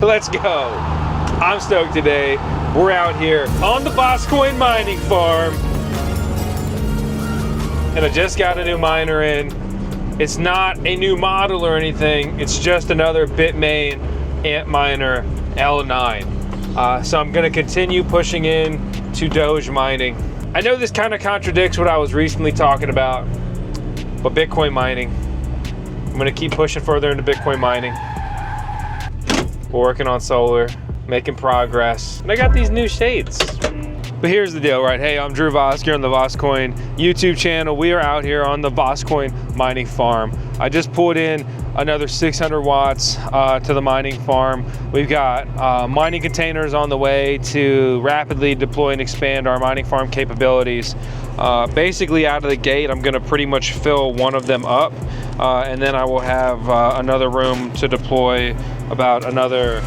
Let's go. I'm stoked today. We're out here on the VoskCoin mining farm. And I just got a new miner in. It's not a new model or anything. It's just another Bitmain Antminer L9. So I'm gonna continue pushing in to Doge mining. I know this kind of contradicts what I was recently talking about, but Bitcoin mining, I'm gonna keep pushing further into Bitcoin mining. We're working on solar, making progress. And I got these new shades. But here's the deal, right? Hey, I'm Drew Vosk here on the VoskCoin YouTube channel. We are out here on the VoskCoin mining farm. I just pulled in another 600 watts to the mining farm. We've got mining containers on the way to rapidly deploy and expand our mining farm capabilities. Basically out of the gate, I'm gonna pretty much fill one of them up, and then I will have another room to deploy about another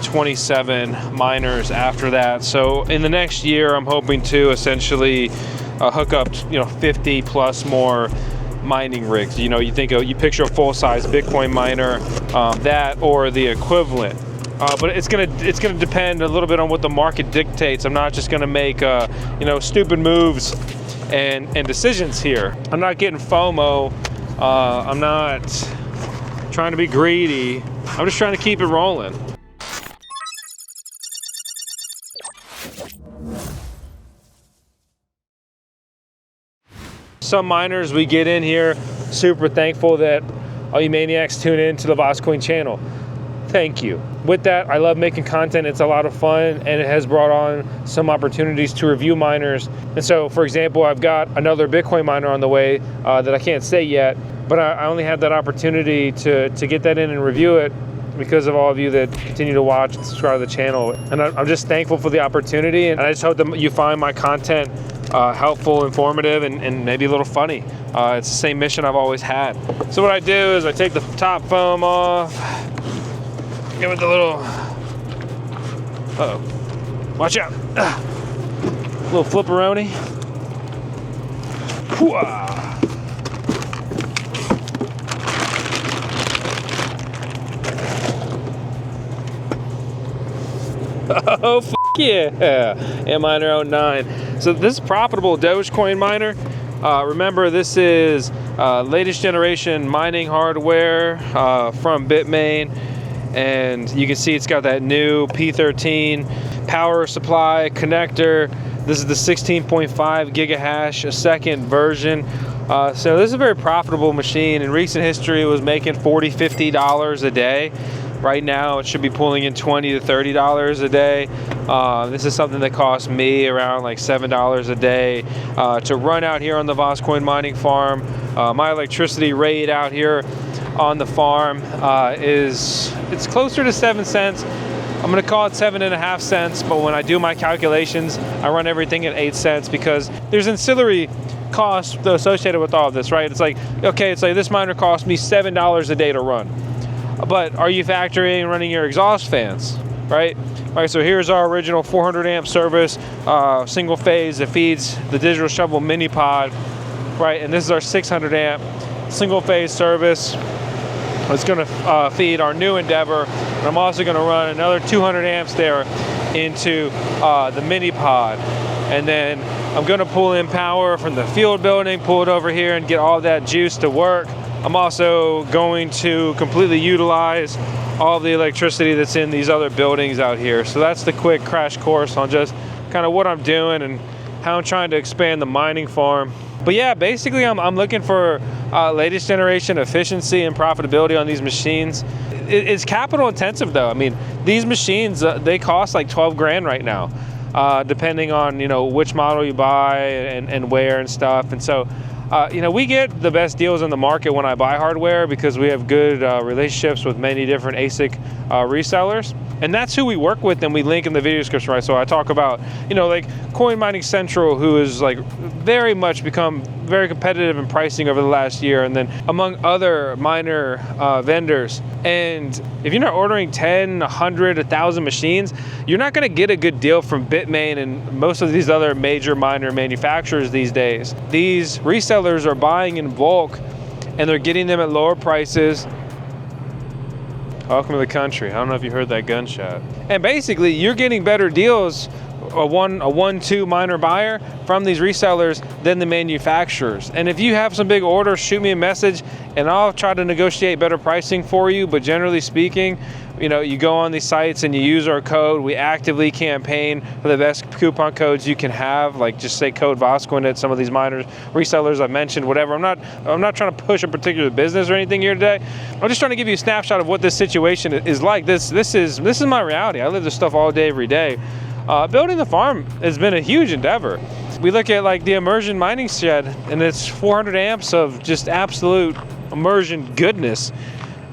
27 miners after that. So in the next year, I'm hoping to essentially hook up, 50 plus more mining rigs. You picture a full-size Bitcoin miner, that or the equivalent. But it's gonna depend a little bit on what the market dictates. I'm not just gonna make stupid moves and decisions here. I'm not getting FOMO. I'm not trying to be greedy. I'm just trying to keep it rolling. Some miners we get in here, super thankful that all you maniacs tune in to the VoskCoin channel. Thank you. With that, I love making content. It's a lot of fun, and it has brought on some opportunities to review miners. And so, for example, I've got another Bitcoin miner on the way that I can't say yet, but I only had that opportunity to get that in and review it because of all of you that continue to watch and subscribe to the channel. And I'm just thankful for the opportunity, and I just hope that you find my content helpful, informative, and maybe a little funny. It's the same mission I've always had. So what I do is I take the top foam off, give it the little, watch out, little flipperoni. Oh, yeah, Antminer L9. So this is profitable Dogecoin miner. Remember, this is latest generation mining hardware from Bitmain. And you can see it's got that new P13 power supply connector. This is the 16.5 gigahash a second version. So this is a very profitable machine. In recent history, it was making $40, $50 a day. Right now, it should be pulling in $20 to $30 a day. This is something that costs me around like $7 a day to run out here on the VoskCoin mining farm. My electricity rate out here on the farm it's closer to 7 cents. I'm gonna call it 7.5 cents, but when I do my calculations, I run everything at 8 cents because there's ancillary costs associated with all of this, right? It's like, okay, it's like this miner cost me $7 a day to run. But are you factoring running your exhaust fans, right? All right, so here's our original 400 amp service, single phase that feeds the digital shovel mini pod, right? And this is our 600 amp single phase service. It's gonna feed our new Endeavor. And I'm also gonna run another 200 amps there into the mini pod. And then I'm gonna pull in power from the field building, pull it over here and get all that juice to work. I'm also going to completely utilize all the electricity that's in these other buildings out here. So that's the quick crash course on just kind of what I'm doing and how I'm trying to expand the mining farm. But yeah, basically I'm looking for latest generation efficiency and profitability on these machines. It's capital intensive though. I mean, these machines, they cost like 12 grand right now, depending on, which model you buy and where and stuff. And so, we get the best deals in the market when I buy hardware because we have good relationships with many different ASIC resellers. And that's who we work with, and we link in the video description, right? So I talk about, like Coin Mining Central, who is like very much become very competitive in pricing over the last year, and then among other miner vendors. And if you're not ordering 10, 100, 1,000 machines, you're not gonna get a good deal from Bitmain and most of these other major miner manufacturers these days. These resellers are buying in bulk, and they're getting them at lower prices. Welcome to the country. I don't know if you heard that gunshot. And basically, you're getting better deals, a 1-2 miner buyer from these resellers than the manufacturers. And if you have some big orders, shoot me a message and I'll try to negotiate better pricing for you. But generally speaking, you know, you go on these sites and you use our code. We actively campaign for the best coupon codes you can have, like just say code VoskCoin at some of these miners, resellers I mentioned, whatever. I'm not trying to push a particular business or anything here today. I'm just trying to give you a snapshot of what this situation is like. This is my reality. I live this stuff all day, every day. Building the farm has been a huge endeavor. We look at like the immersion mining shed, and it's 400 amps of just absolute immersion goodness.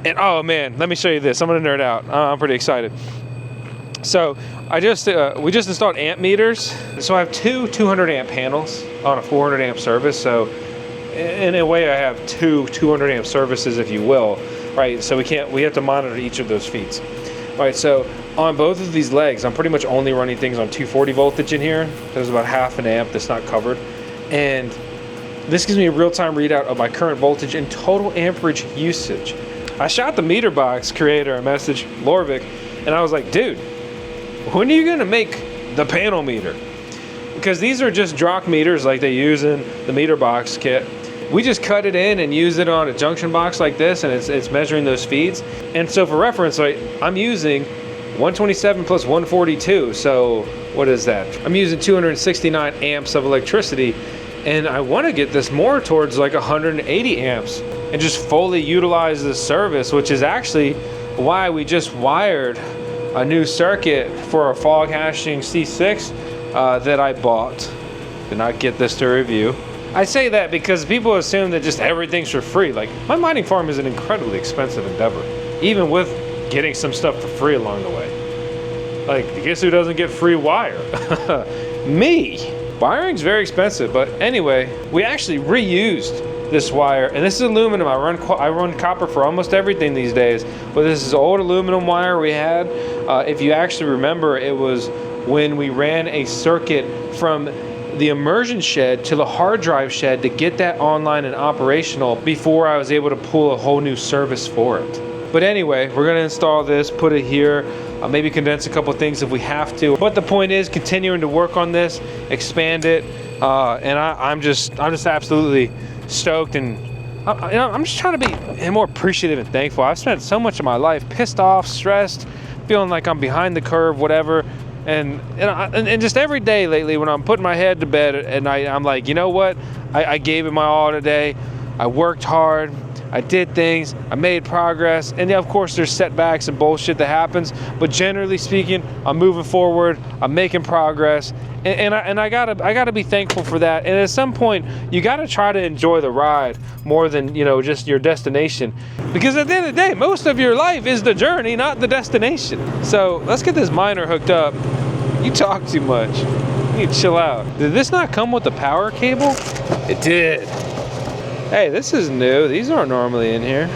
And oh man, let me show you this. I'm gonna nerd out. I'm pretty excited. So we just installed amp meters. So I have two 200 amp panels on a 400 amp service. So in a way, I have two 200 amp services, if you will, right? So we have to monitor each of those feeds. All right, so on both of these legs, I'm pretty much only running things on 240 voltage in here. There's about half an amp that's not covered. And this gives me a real-time readout of my current voltage and total amperage usage. I shot the meter box creator a message, Lorvik, and I was like, dude, when are you gonna make the panel meter? Because these are just Drock meters like they use in the meter box kit. We just cut it in and use it on a junction box like this, and it's measuring those feeds. And so for reference, I'm using 127 plus 142, so what is that? I'm using 269 amps of electricity, and I want to get this more towards like 180 amps and just fully utilize this service, which is actually why we just wired a new circuit for our fog hashing C6 that I bought. Did not get this to review. I say that because people assume that just everything's for free. Like, my mining farm is an incredibly expensive endeavor, even with getting some stuff for free along the way. Like, guess who doesn't get free wire? Me. Wiring's very expensive, but anyway, we actually reused this wire, and this is aluminum. I run copper for almost everything these days, but this is old aluminum wire we had. If you actually remember, it was when we ran a circuit from the immersion shed to the hard drive shed to get that online and operational before I was able to pull a whole new service for it. But anyway, we're gonna install this, put it here, maybe condense a couple things if we have to. But the point is continuing to work on this, expand it, and I'm just absolutely stoked, and I'm just trying to be more appreciative and thankful. I've spent so much of my life pissed off, stressed, feeling like I'm behind the curve, whatever. And just every day lately when I'm putting my head to bed at night, I'm like, you know what? I gave it my all today. I worked hard. I did things. I made progress. And yeah, of course, there's setbacks and bullshit that happens. But generally speaking, I'm moving forward. I'm making progress. And I gotta be thankful for that. And at some point, you gotta try to enjoy the ride more than, you know, just your destination. Because at the end of the day, most of your life is the journey, not the destination. So let's get this miner hooked up. You talk too much. You need to chill out. Did this not come with the power cable? It did. Hey, this is new. These aren't normally in here.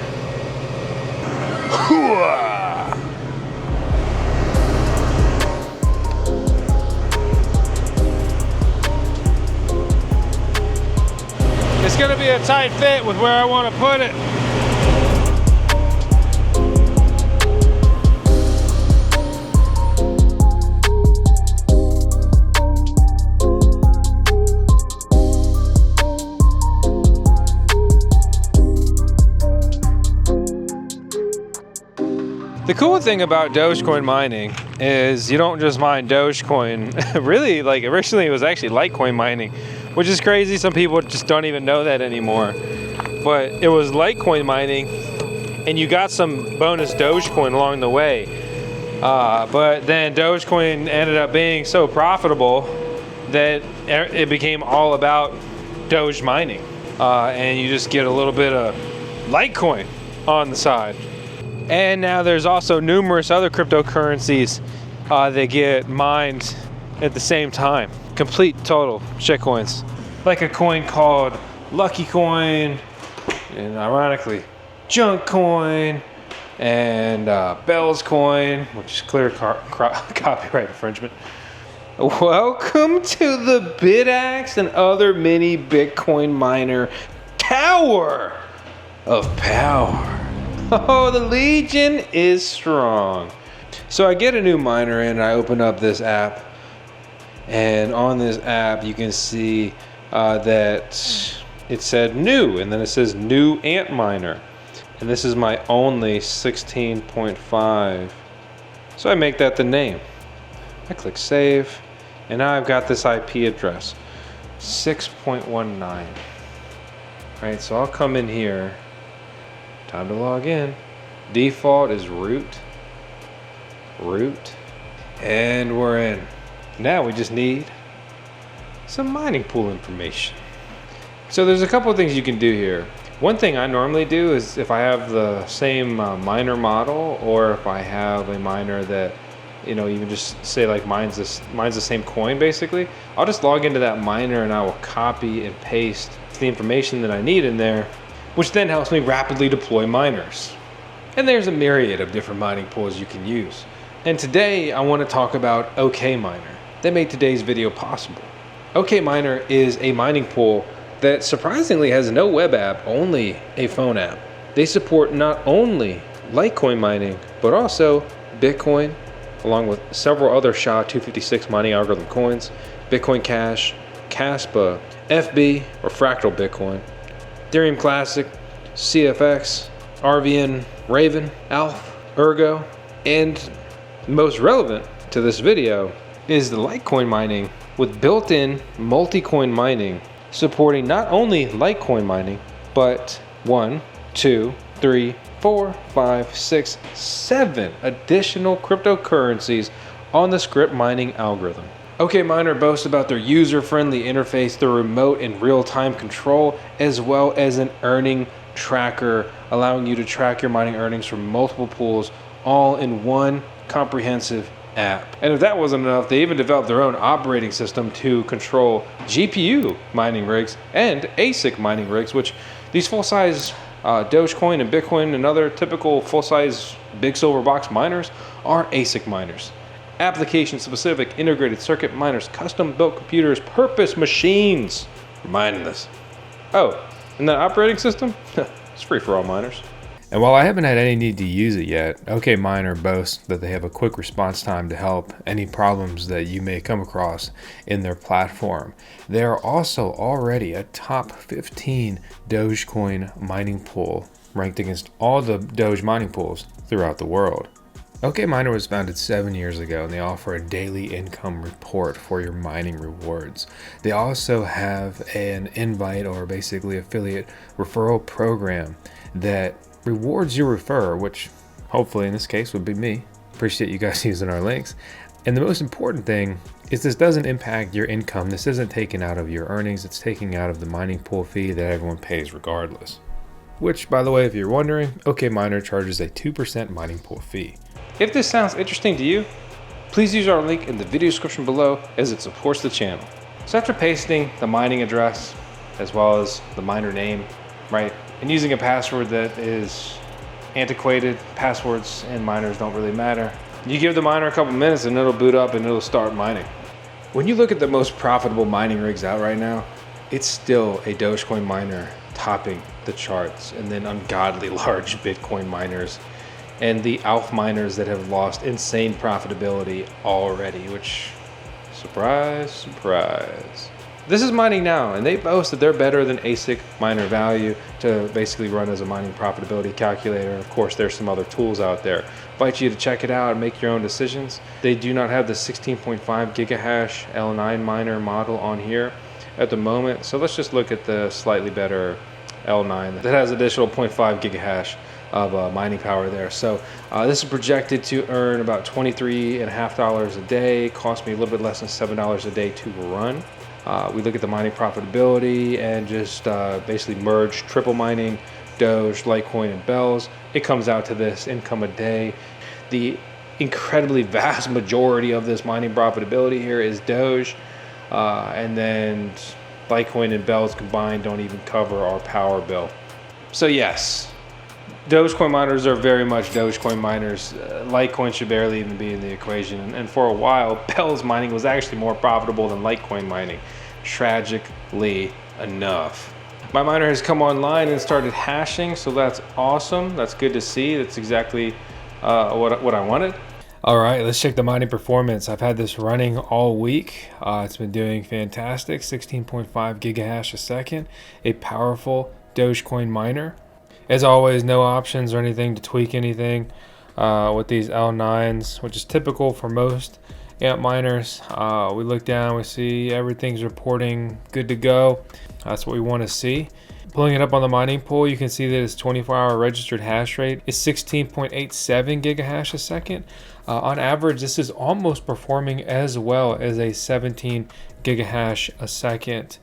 It's gonna be a tight fit with where I want to put it. The cool thing about Dogecoin mining is you don't just mine Dogecoin. Really, like originally it was actually Litecoin mining, which is crazy. Some people just don't even know that anymore. But it was Litecoin mining, and you got some bonus Dogecoin along the way. But then Dogecoin ended up being so profitable that it became all about Doge mining. And you just get a little bit of Litecoin on the side. And now there's also numerous other cryptocurrencies that get mined at the same time. Complete total shitcoins. Like a coin called Lucky Coin, and ironically, Junk Coin, and Bell's Coin, which is clear copyright infringement. Welcome to the BitAxe and other mini Bitcoin miner tower of power. Oh, the Legion is strong. So I get a new miner in, and I open up this app, and on this app you can see that it said new, and then it says new Antminer, and this is my only 16.5. So I make that the name. I click save, and now I've got this IP address, 6.19. Right, so I'll come in here. Time to log in. Default is root, and we're in. Now we just need some mining pool information. So there's a couple of things you can do here. One thing I normally do is if I have the same miner model, or if I have a miner that, you know, even just say like mine's the same coin basically, I'll just log into that miner and I will copy and paste the information that I need in there, which then helps me rapidly deploy miners. And there's a myriad of different mining pools you can use. And today I want to talk about OKMiner that made today's video possible. OKMiner is a mining pool that surprisingly has no web app, only a phone app. They support not only Litecoin mining, but also Bitcoin, along with several other SHA-256 mining algorithm coins, Bitcoin Cash, Caspa, FB or Fractal Bitcoin, Ethereum Classic, CFX, RVN, Raven, Alph, Ergo, and most relevant to this video is the Litecoin mining with built-in multi-coin mining, supporting not only Litecoin mining, but 1, 2, 3, 4, 5, 6, 7 additional cryptocurrencies on the script mining algorithm. OKMiner boasts about their user-friendly interface, their remote and real-time control, as well as an earning tracker, allowing you to track your mining earnings from multiple pools, all in one comprehensive app. And if that wasn't enough, they even developed their own operating system to control GPU mining rigs and ASIC mining rigs, which these full-size Dogecoin and Bitcoin and other typical full-size big silver box miners are ASIC miners. Application-specific integrated circuit miners, custom-built computers, purpose machines for mining this. Oh, and that operating system? It's free for all miners. And while I haven't had any need to use it yet, OKMiner boasts that they have a quick response time to help any problems that you may come across in their platform. They are also already a top 15 Dogecoin mining pool, ranked against all the Doge mining pools throughout the world. OKMiner was founded 7 years ago, and they offer a daily income report for your mining rewards. They also have an invite, or basically affiliate referral program that rewards your referrer, which hopefully in this case would be me. Appreciate you guys using our links. And the most important thing is this doesn't impact your income. This isn't taken out of your earnings. It's taken out of the mining pool fee that everyone pays regardless. Which, by the way, if you're wondering, OKMiner charges a 2% mining pool fee. If this sounds interesting to you, please use our link in the video description below, as it supports the channel. So after pasting the mining address as well as the miner name, right, and using a password that is antiquated, passwords and miners don't really matter, you give the miner a couple minutes and it'll boot up and it'll start mining. When you look at the most profitable mining rigs out right now, it's still a Dogecoin miner topping the charts, and then ungodly large Bitcoin miners and the Alph miners that have lost insane profitability already, which, surprise, surprise. This is Mining Now, and they boast that they're better than ASIC miner value to basically run as a mining profitability calculator. Of course, there's some other tools out there. Invite you to check it out and make your own decisions. They do not have the 16.5 gigahash L9 miner model on here at the moment, so let's just look at the slightly better L9 that has additional 0.5 gigahash of mining power there. So this is projected to earn about $23.50 a day. Cost me a little bit less than $7 a day to run. We look at the mining profitability and just basically merge triple mining, Doge, Litecoin, and Bells. It comes out to this income a day. The incredibly vast majority of this mining profitability here is Doge, and then Litecoin and Bells combined don't even cover our power bill. So yes, Dogecoin miners are very much Dogecoin miners. Litecoin should barely even be in the equation. And for a while, Bells mining was actually more profitable than Litecoin mining, tragically enough. My miner has come online and started hashing, so that's awesome. That's good to see. That's exactly what I wanted. All right, let's check the mining performance. I've had this running all week. It's been doing fantastic, 16.5 gigahash a second, a powerful Dogecoin miner. As always, no options or anything to tweak anything with these L9s, which is typical for most Antminers. We look down, we see everything's reporting good to go. That's what we want to see. Pulling it up on the mining pool, you can see that its 24-hour registered hash rate is 16.87 gigahash a second. On average, this is almost performing as well as a 17 gigahash a second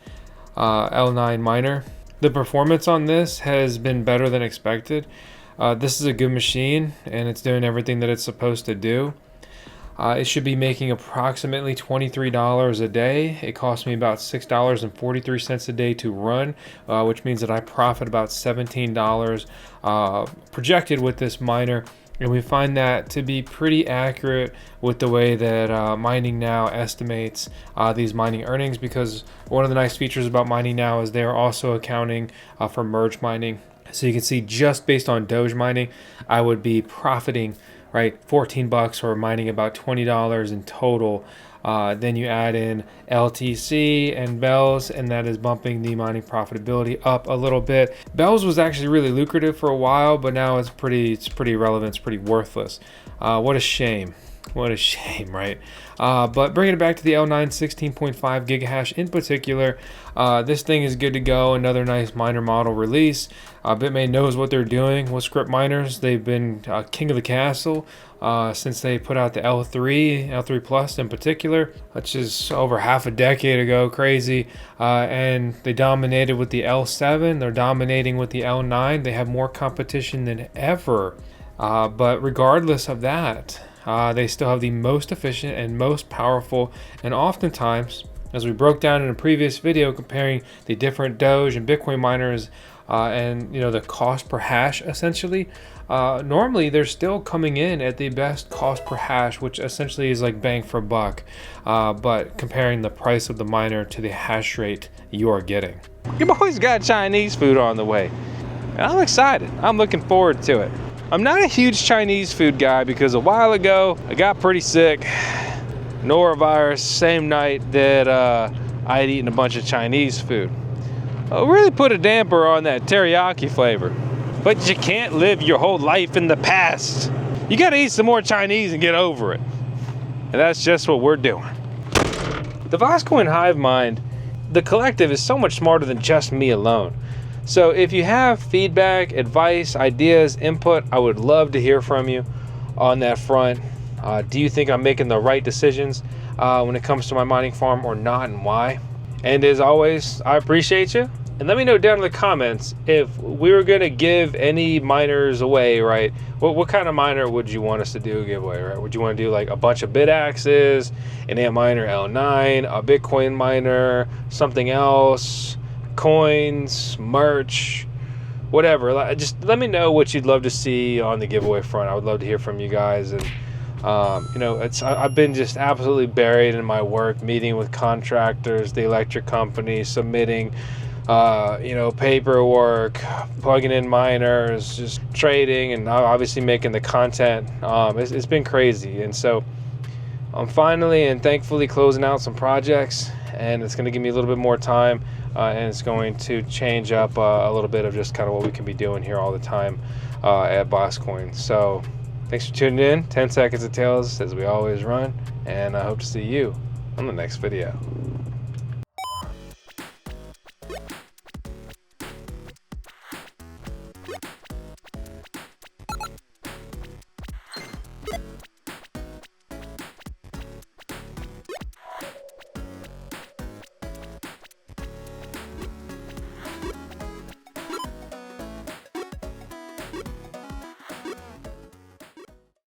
L9 miner. The performance on this has been better than expected. This is a good machine and it's doing everything that it's supposed to do. It should be making approximately $23 a day. It costs me about $6.43 a day to run, which means that I profit about $17 projected with this miner. And we find that to be pretty accurate with the way that Mining Now estimates these mining earnings, because one of the nice features about Mining Now is they're also accounting for merge mining. So you can see just based on Doge mining, I would be profiting, right, 14 bucks or mining about $20 in total. Then you add in LTC and Bells, and that is bumping the mining profitability up a little bit. Bells was actually really lucrative for a while, but now it's pretty irrelevant, it's pretty worthless. What a shame. What a shame, right? But bringing it back to the L9 16.5 gigahash in particular, this thing is good to go. Another nice miner model release. Bitmain knows what they're doing with script miners. They've been king of the castle since they put out the L3 Plus in particular, which is over half a decade ago. Crazy. And they dominated with the L7. They're dominating with the L9. They have more competition than ever. But regardless of that, they still have the most efficient and most powerful, and oftentimes, as we broke down in a previous video comparing the different Doge and Bitcoin miners and the cost per hash essentially, normally they're still coming in at the best cost per hash, which essentially is like bang for buck, but comparing the price of the miner to the hash rate you are getting. Your boy's got Chinese food on the way, and I'm excited. I'm looking forward to it. I'm not a huge Chinese food guy because a while ago I got pretty sick, norovirus, same night that I had eaten a bunch of Chinese food. It really put a damper on that teriyaki flavor. But you can't live your whole life in the past. You gotta eat some more Chinese and get over it. And that's just what we're doing. The VoskCoin hive mind, the collective, is so much smarter than just me alone. So if you have feedback, advice, ideas, input, I would love to hear from you on that front. Do you think I'm making the right decisions when it comes to my mining farm or not, and why? And as always, I appreciate you. And let me know down in the comments if we were gonna give any miners away, right? What kind of miner would you want us to do a giveaway, right? Would you want to do like a bunch of bit axes, an Antminer L9, a Bitcoin miner, something else, coins, merch, whatever? Just let me know what you'd love to see on the giveaway front. I would love to hear from you guys. And I've been just absolutely buried in my work, meeting with contractors, the electric company, submitting paperwork, plugging in miners, just trading, and obviously making the content. It's been crazy, and so I'm finally and thankfully closing out some projects, and it's going to give me a little bit more time, and it's going to change up a little bit of just kind of what we can be doing here all the time at VoskCoin. So thanks for tuning in. 10 seconds of tales as we always run, and I hope to see you on the next video.